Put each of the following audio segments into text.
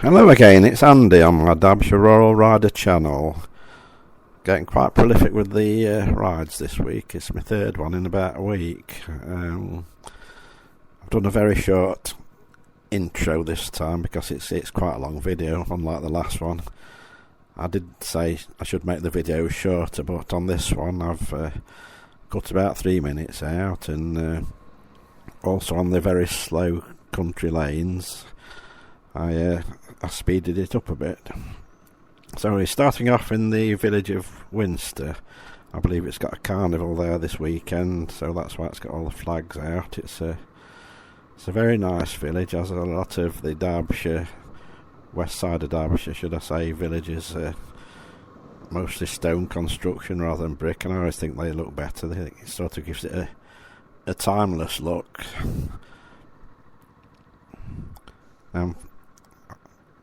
Hello again, it's Andy on my Derbyshire Rural Rider channel. Getting quite prolific with the rides this week. It's my third one in about a week. I've done a very short intro this time because it's quite a long video, unlike the last one. I did say I should make the video shorter, but on this one I've cut about 3 minutes out, and also on the very slow country lanes I speeded it up a bit. So we're starting off in the village of Winster. I believe it's got a carnival there this weekend, so that's why it's got all the flags out. It's a very nice village, has a lot of the Derbyshire, west side of Derbyshire should I say, villages, mostly stone construction rather than brick, and I always think they look better. I think it sort of gives it a timeless look.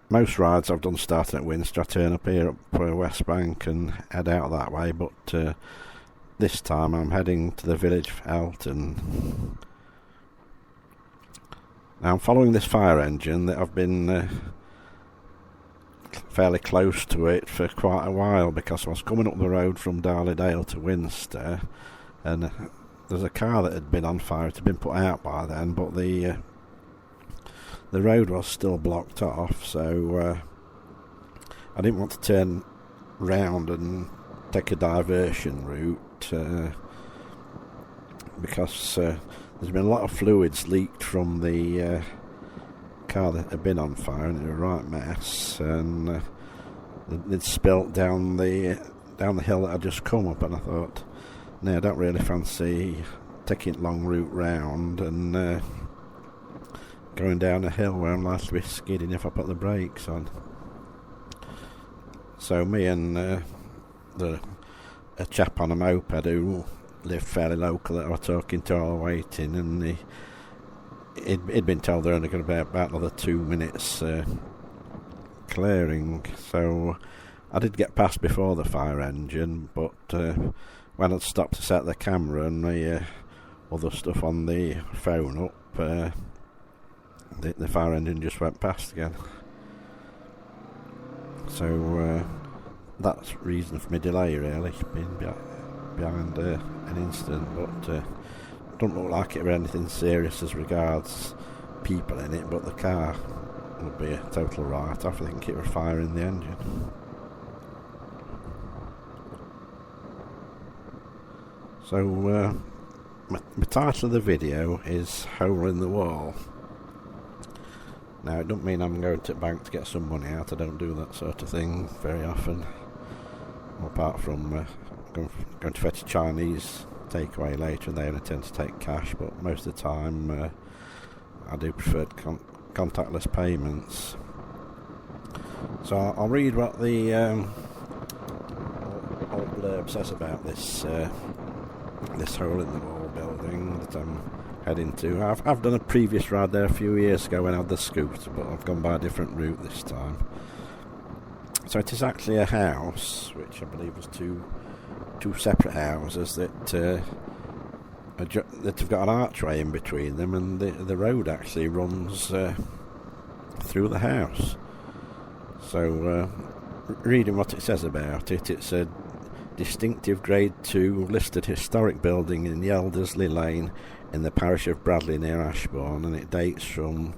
Most rides I've done starting at Winster, I turn up here up for West Bank and head out that way, but this time I'm heading to the village of Elton. Now I'm following this fire engine that I've been fairly close to it for quite a while, because I was coming up the road from Darleydale to Winster, and there's a car that had been on fire. It had been put out by then, but the road was still blocked off, so I didn't want to turn round and take a diversion route, because there's been a lot of fluids leaked from the car that had been on fire, and it was a right mess, and it spilt down the hill that I'd just come up, and I thought, no, I don't really fancy taking a long route round and going down a hill where I'm likely to be skidding if I put the brakes on. So me and a chap on a moped who lived fairly local that I was talking to all waiting, and he'd been told they're only going to be about another 2 minutes clearing. So I did get past before the fire engine, but when I'd stopped to set the camera and the other stuff on the phone up, the fire engine just went past again. So that's reason for my delay, really, being behind an incident, but don't look like it were anything serious as regards people in it, but the car would be a total write-off. I think it was fire in the engine. So my title of the video is Hole in the Wall. Now, it don't mean I'm going to the bank to get some money out. I don't do that sort of thing very often, apart from going to fetch a Chinese takeaway later, and they only tend to take cash, but most of the time I do prefer contactless payments. So I'll read what the old blurb says about this hole in the wall building that I'm heading to. I've done a previous ride there a few years ago when I had the scooter, but I've gone by a different route this time. So it is actually a house, which I believe was two separate houses that have got an archway in between them, and the road actually runs through the house. So reading what it says about it, it's a distinctive Grade 2 listed historic building in Yeldersley Lane in the parish of Bradley near Ashbourne, and it dates from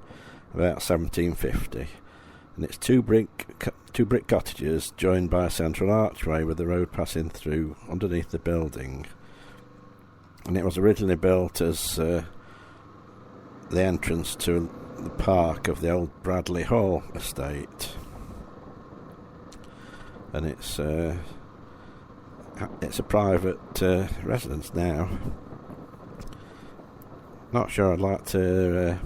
about 1750. And it's two brick cottages joined by a central archway with the road passing through underneath the building. And it was originally built as the entrance to the park of the old Bradley Hall estate. And it's a private residence now. Not sure I'd like to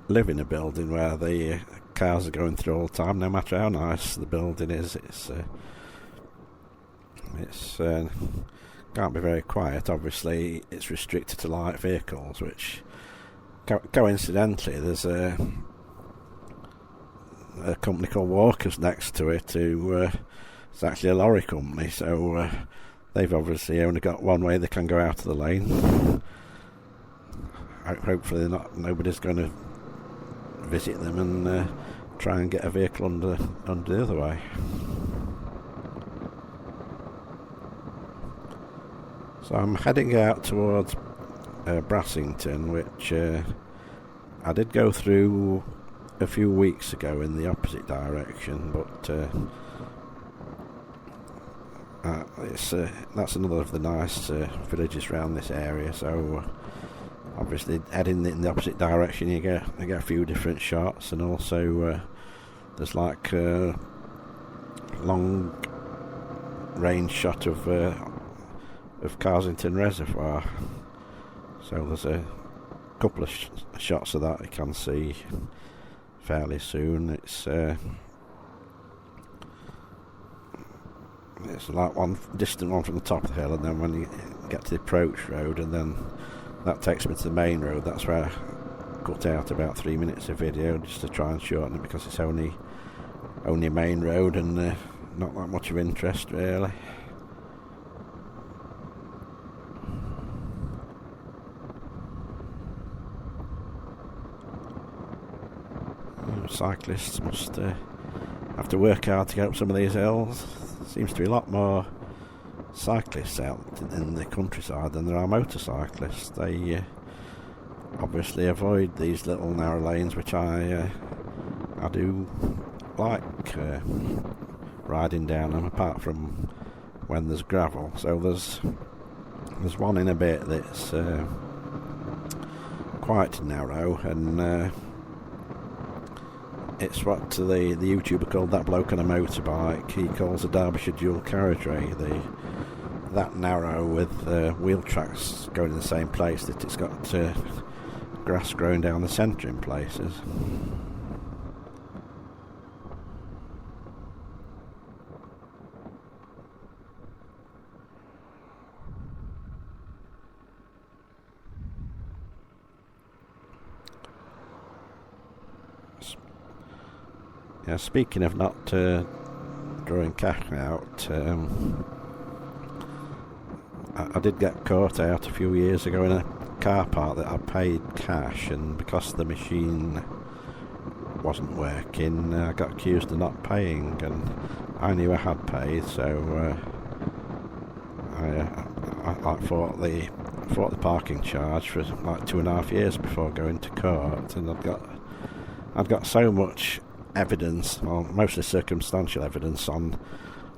live in a building where the cars are going through all the time, no matter how nice the building is. It's can't be very quiet. Obviously, it's restricted to light vehicles, which coincidentally there's a company called Walkers next to it who it's actually a lorry company, so they've obviously only got one way they can go out of the lane. Hopefully nobody's going to visit them and try and get a vehicle under the other way. So I'm heading out towards Brassington, which I did go through a few weeks ago in the opposite direction, but that's another of the nice villages around this area. So obviously heading in the opposite direction, you get a few different shots, and also there's like a long range shot of Carsington Reservoir. So there's a couple of shots of that you can see fairly soon. It's like one distant one from the top of the hill, and then when you get to the approach road, and then that takes me to the main road. That's where I cut out about 3 minutes of video just to try and shorten it, because it's only a main road and not that much of interest really. Cyclists must have to work hard to get up some of these hills. Seems to be a lot more cyclists out in the countryside than there are motorcyclists. They obviously avoid these little narrow lanes, which I do like riding down them, apart from when there's gravel. So there's one in a bit that's quite narrow, and it's what the YouTuber called that bloke on a motorbike. He calls a Derbyshire dual carriageway. That narrow with wheel tracks going in the same place, that it's got grass growing down the centre in places. Yeah, speaking of not drawing cash out, I did get caught out a few years ago in a car park that I paid cash, and because the machine wasn't working, I got accused of not paying, and I knew I had paid, so I fought the parking charge for like 2.5 years before going to court, and I'd got so much evidence, well, mostly circumstantial evidence on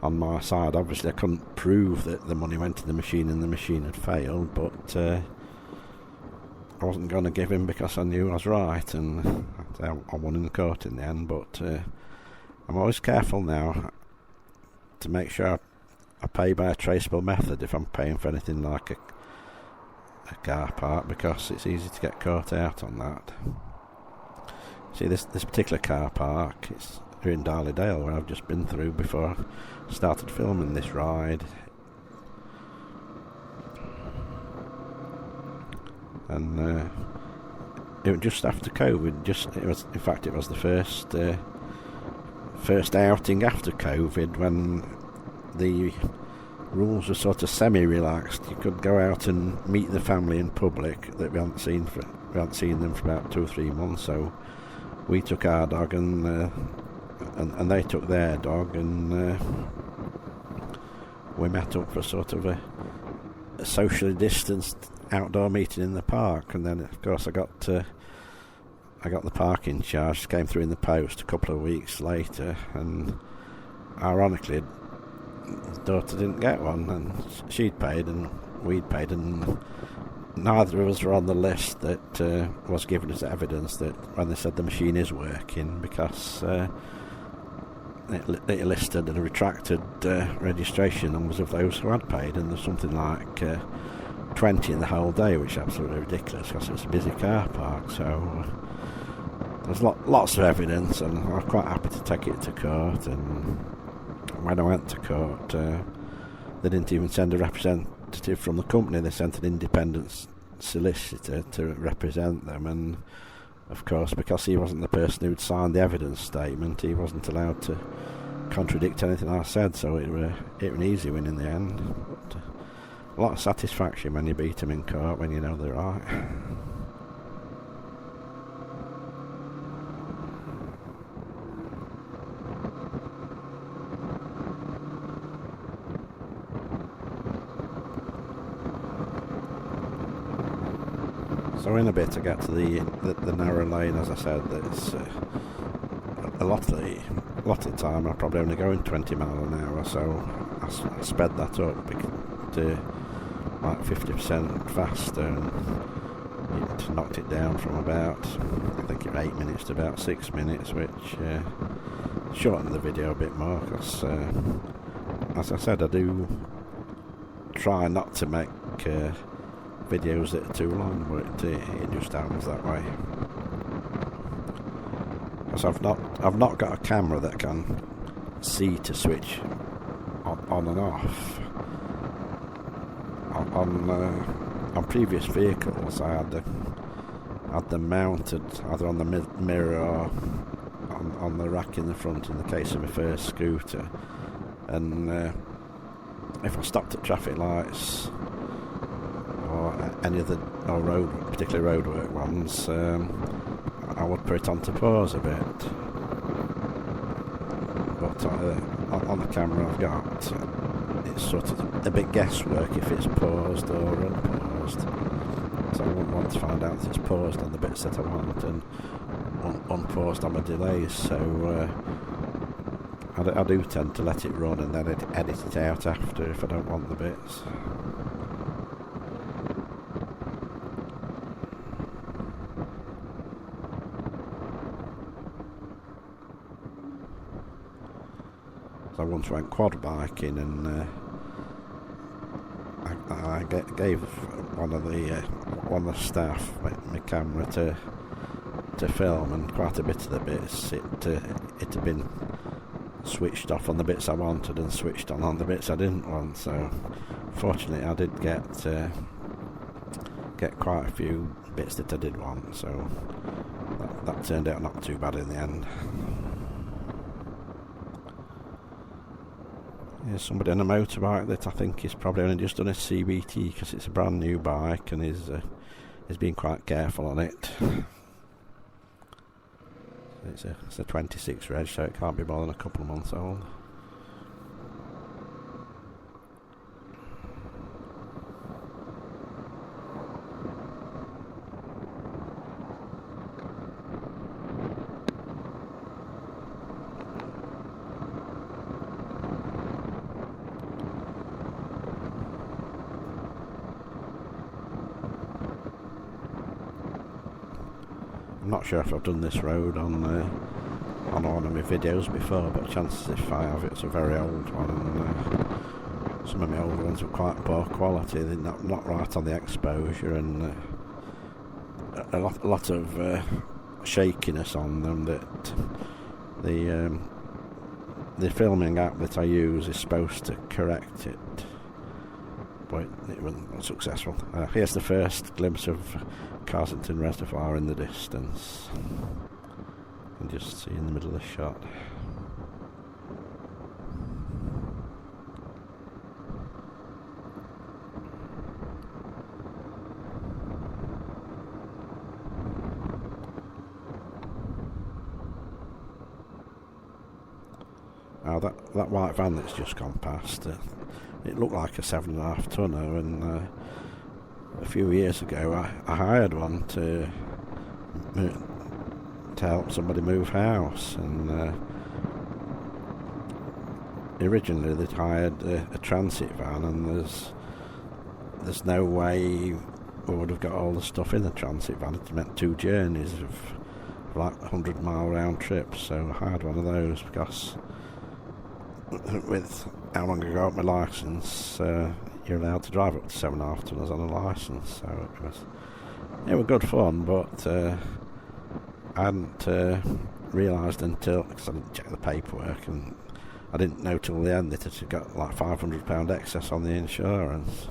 my side. Obviously I couldn't prove that the money went to the machine and the machine had failed, but I wasn't going to give him because I knew I was right, and I won in the court in the end. But I'm always careful now to make sure I pay by a traceable method if I'm paying for anything like a car park, because it's easy to get caught out on that. See, this particular car park, it's here in Darleydale, where I've just been through before I started filming this ride. And it was just after COVID. It was the first outing after COVID, when the rules were sort of semi-relaxed. You could go out and meet the family in public that we hadn't seen them for about 2 or 3 months. So we took our dog, and they took their dog, and we met up for sort of a socially distanced outdoor meeting in the park. And then of course I got the parking charge, came through in the post a couple of weeks later, and ironically his daughter didn't get one, and she'd paid and we'd paid, and neither of us were on the list that was given as evidence that when they said the machine is working, because it listed and retracted registration numbers of those who had paid, and there's something like 20 in the whole day, which is absolutely ridiculous because it's a busy car park. So there's lots of evidence, and I'm quite happy to take it to court. And when I went to court, they didn't even send a representative from the company. They sent an independent solicitor to represent them, and of course, because he wasn't the person who'd signed the evidence statement, he wasn't allowed to contradict anything I said, so it was an easy win in the end. But a lot of satisfaction when you beat them in court, when you know they're right. So in a bit I get to the narrow lane. As I said, it's a lot of the time I probably only go in 20 mile an hour, so I sped that up to like 50% faster, and it knocked it down from about, I think, 8 minutes to about 6 minutes, which shortened the video a bit more, because as I said, I do try not to make videos that are too long, but it just happens that way. Because I've not got a camera that can see to switch on and off. On previous vehicles, I had them mounted either on the mirror or on the rack in the front in the case of my first scooter, and if I stopped at traffic lights or any of the particularly roadwork ones, I would put it on to pause a bit. But on the camera I've got, it's sort of a bit guesswork if it's paused or unpaused. So I wouldn't want to find out if it's paused on the bits that I want and unpaused on my delays. So I do tend to let it run and then edit it out after if I don't want the bits. I once went quad biking, and I gave one of the staff my camera to film, and quite a bit of the bits it had been switched off on the bits I wanted and switched on the bits I didn't want. So fortunately I did get quite a few bits that I did want, so that turned out not too bad in the end. Here's somebody on a motorbike that I think is probably only just done a CBT because it's a brand new bike, and he's been quite careful on it. It's a 26 reg, so it can't be more than a couple of months old. I'm not sure if I've done this road on one of my videos before, but chances if I have, it's a very old one, and some of my older ones were quite poor quality. They're not right on the exposure, and a lot of shakiness on them. That the filming app that I use is supposed to correct it, but it wasn't successful. Here's the first glimpse of Carsington Reservoir in the distance. You can just see in the middle of the shot. Now that white van that's just gone past, it looked like a 7.5 tonner, and a few years ago I hired one to help somebody move house, and originally they'd hired a transit van, and there's no way we would have got all the stuff in the transit van. It meant 2 journeys of like 100-mile round trips, so I hired one of those because with how long ago I got my licence, you're allowed to drive up to 7.5 tonners on a licence, so it was good fun, but I hadn't realised until, because I didn't check the paperwork, and I didn't know till the end that it had got like £500 excess on the insurance,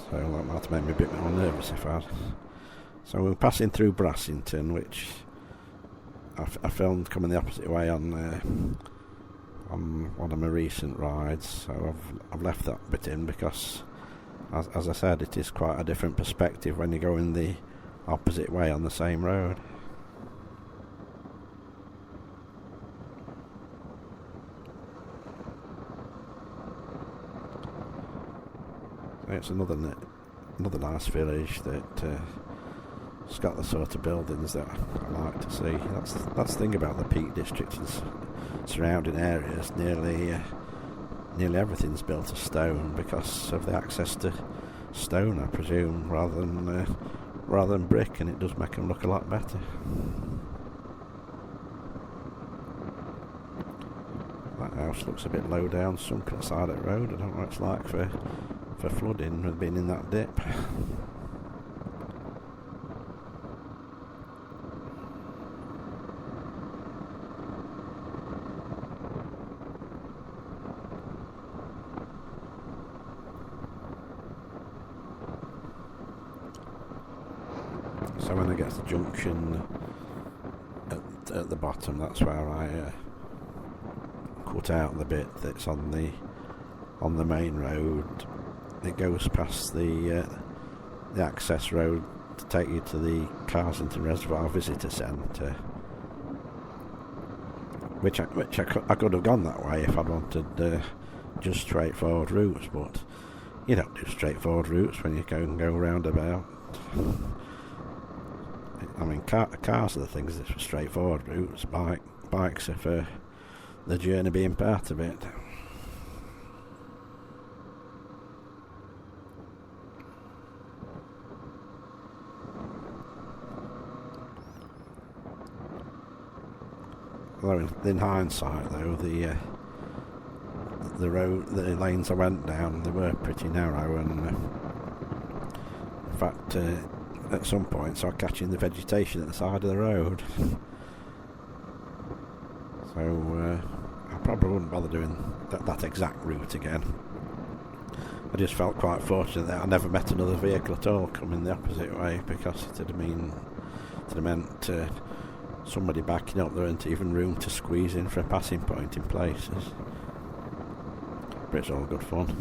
so that might have made me a bit more nervous if I had. So we were passing through Brassington, which I filmed coming the opposite way on one of my recent rides, so I've left that bit in because, as I said, it is quite a different perspective when you go in the opposite way on the same road. It's another another nice village that it's got the sort of buildings that I like to see. That's the thing about the Peak District and surrounding areas. Nearly everything's built of stone because of the access to stone, I presume, rather than brick, and it does make them look a lot better. That house looks a bit low down, sunk at the side of the road. I don't know what it's like for flooding with being in that dip. So when I get to the junction at the bottom, that's where I cut out the bit that's on the main road. It goes past the access road to take you to the Carsington Reservoir Visitor Centre, which I could have gone that way if I'd wanted just straightforward routes, but you don't do straightforward routes when you go roundabout. I mean, cars are the things that are straightforward routes. Bikes are for the journey being part of it. Although in hindsight, though, the lanes I went down, they were pretty narrow, and in fact, at some points I was catching the vegetation at the side of the road. So I probably wouldn't bother doing that exact route again. I just felt quite fortunate that I never met another vehicle at all coming the opposite way, because it would have meant somebody backing up. There isn't even room to squeeze in for a passing point in places. But it's all good fun.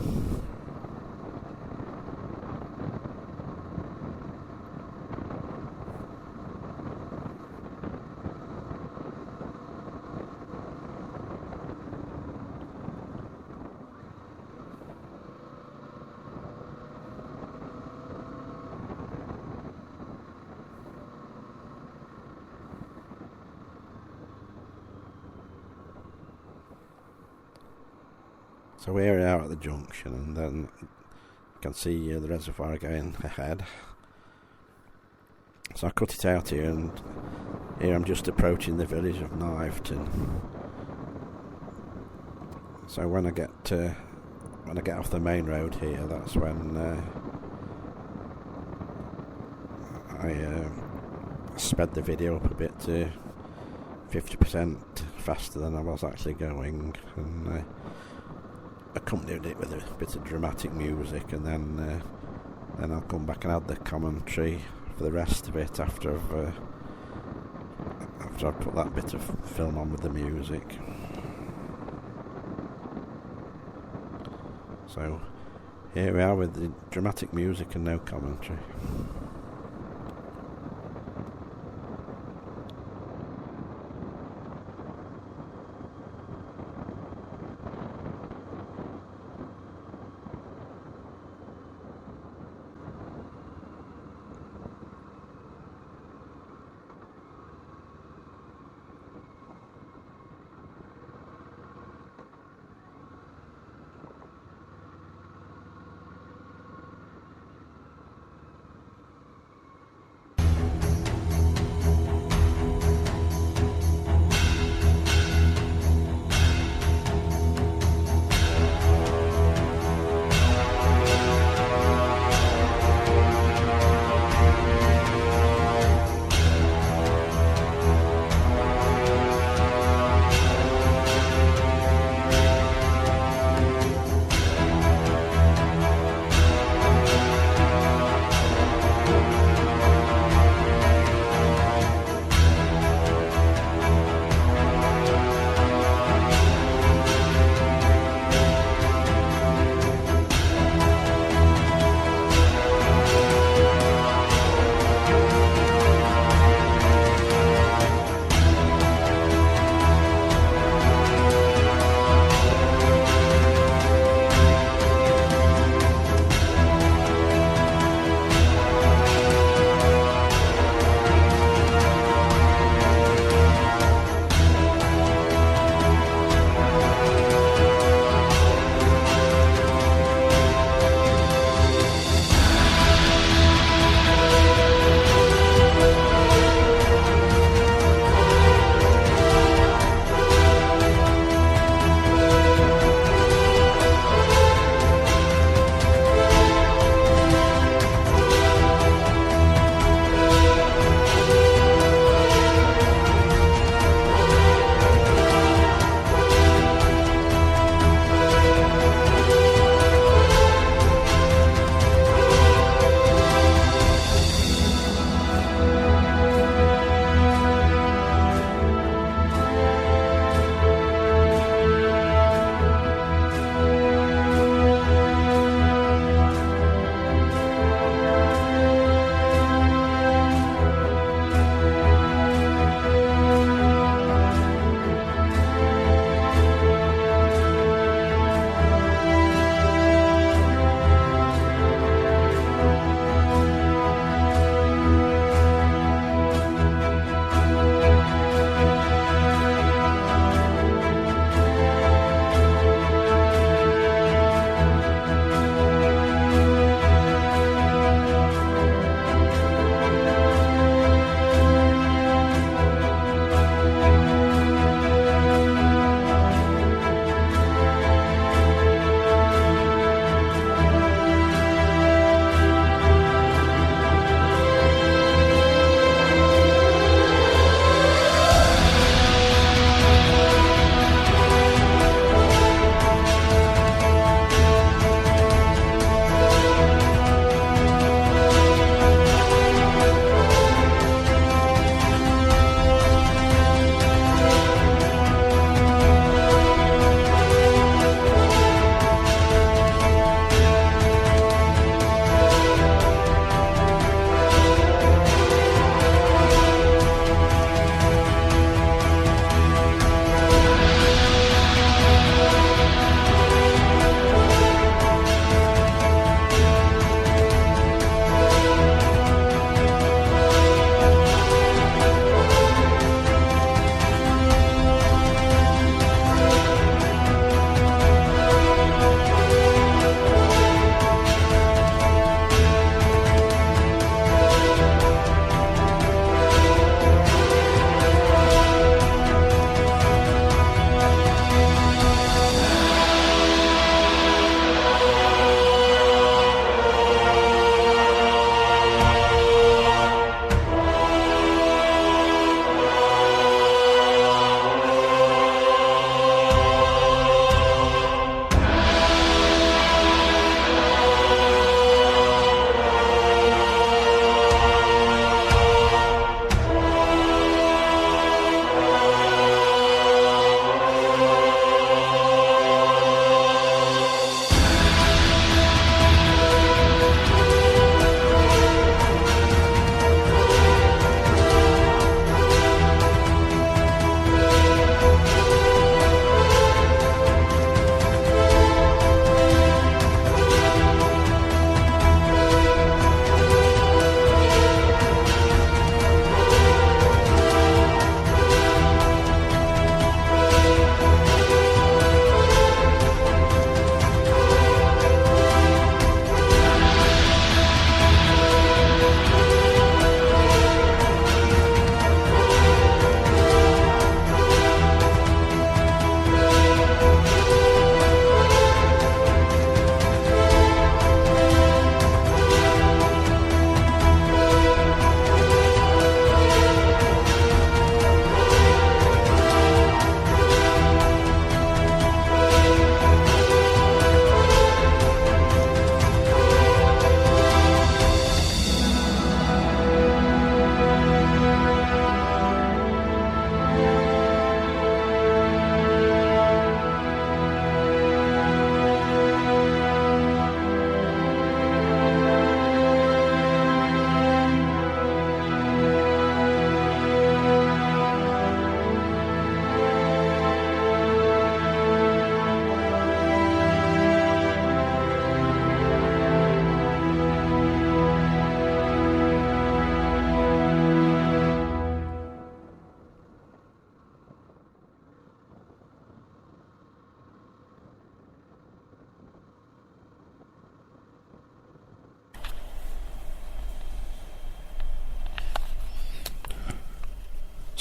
So here we are at the junction, and then you can see the reservoir again ahead. So I cut it out here, and here I'm just approaching the village of Kniveton. So when I get off the main road here, that's when I sped the video up a bit to 50% faster than I was actually going, and accompanied it with a bit of dramatic music, and then I'll come back and add the commentary for the rest of it after I've put that bit of film on with the music. So here we are with the dramatic music and no commentary.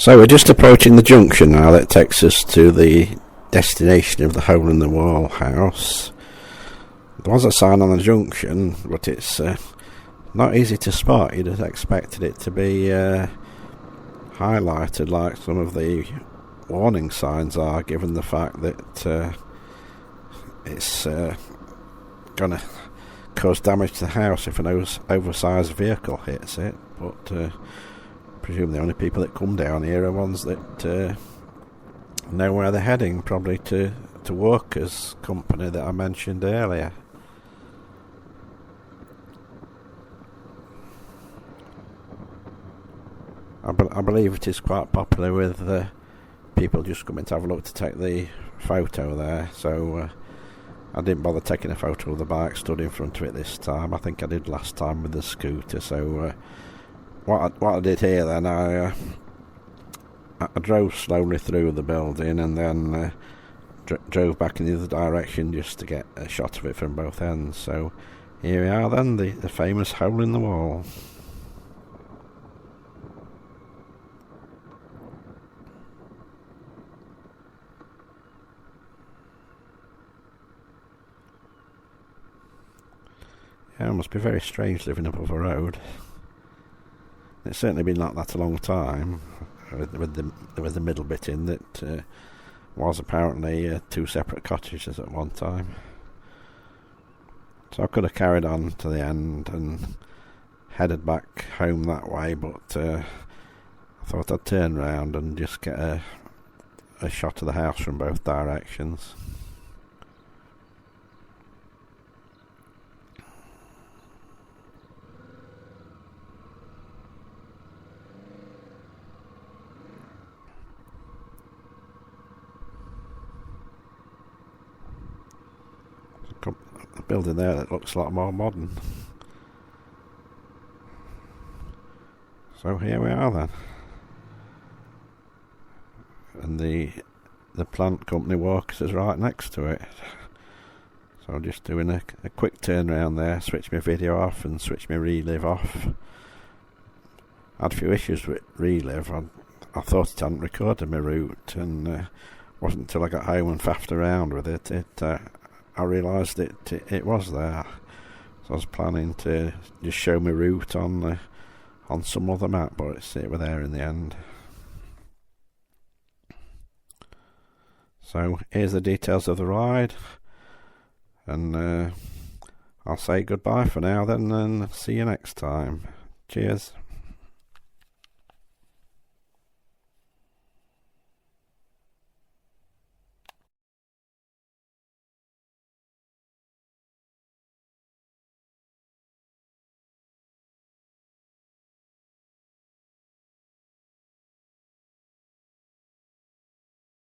So we're just approaching the junction now that takes us to the destination of the hole-in-the-wall house. There was a sign on the junction, but it's not easy to spot. You'd have expected it to be highlighted like some of the warning signs are, given the fact that it's going to cause damage to the house if an oversized vehicle hits it. But I presume the only people that come down here are ones that know where they're heading, probably to Workers' Company that I mentioned earlier. I believe it is quite popular with people just coming to have a look to take the photo there, so I didn't bother taking a photo of the bike stood in front of it this time. I think I did last time with the scooter. So what I did here then, I drove slowly through the building and then drove back in the other direction just to get a shot of it from both ends. So here we are then, the famous hole in the wall. Yeah, it must be very strange living above a road. It's certainly been like that a long time, with the middle bit in that was apparently two separate cottages at one time. So I could have carried on to the end and headed back home that way, but I thought I'd turn round and just get a shot of the house from both directions. A building there that looks a lot more modern. So here we are then, and the plant company Workers is right next to it. So I'm just doing a quick turn around there, switch my video off and switch my relive off. I had a few issues with relive. I thought it hadn't recorded my route, and wasn't until I got home and faffed around with it I realised it was there. So I was planning to just show my route on some other map, but it were there in the end. So here's the details of the ride, and I'll say goodbye for now then, and see you next time. Cheers.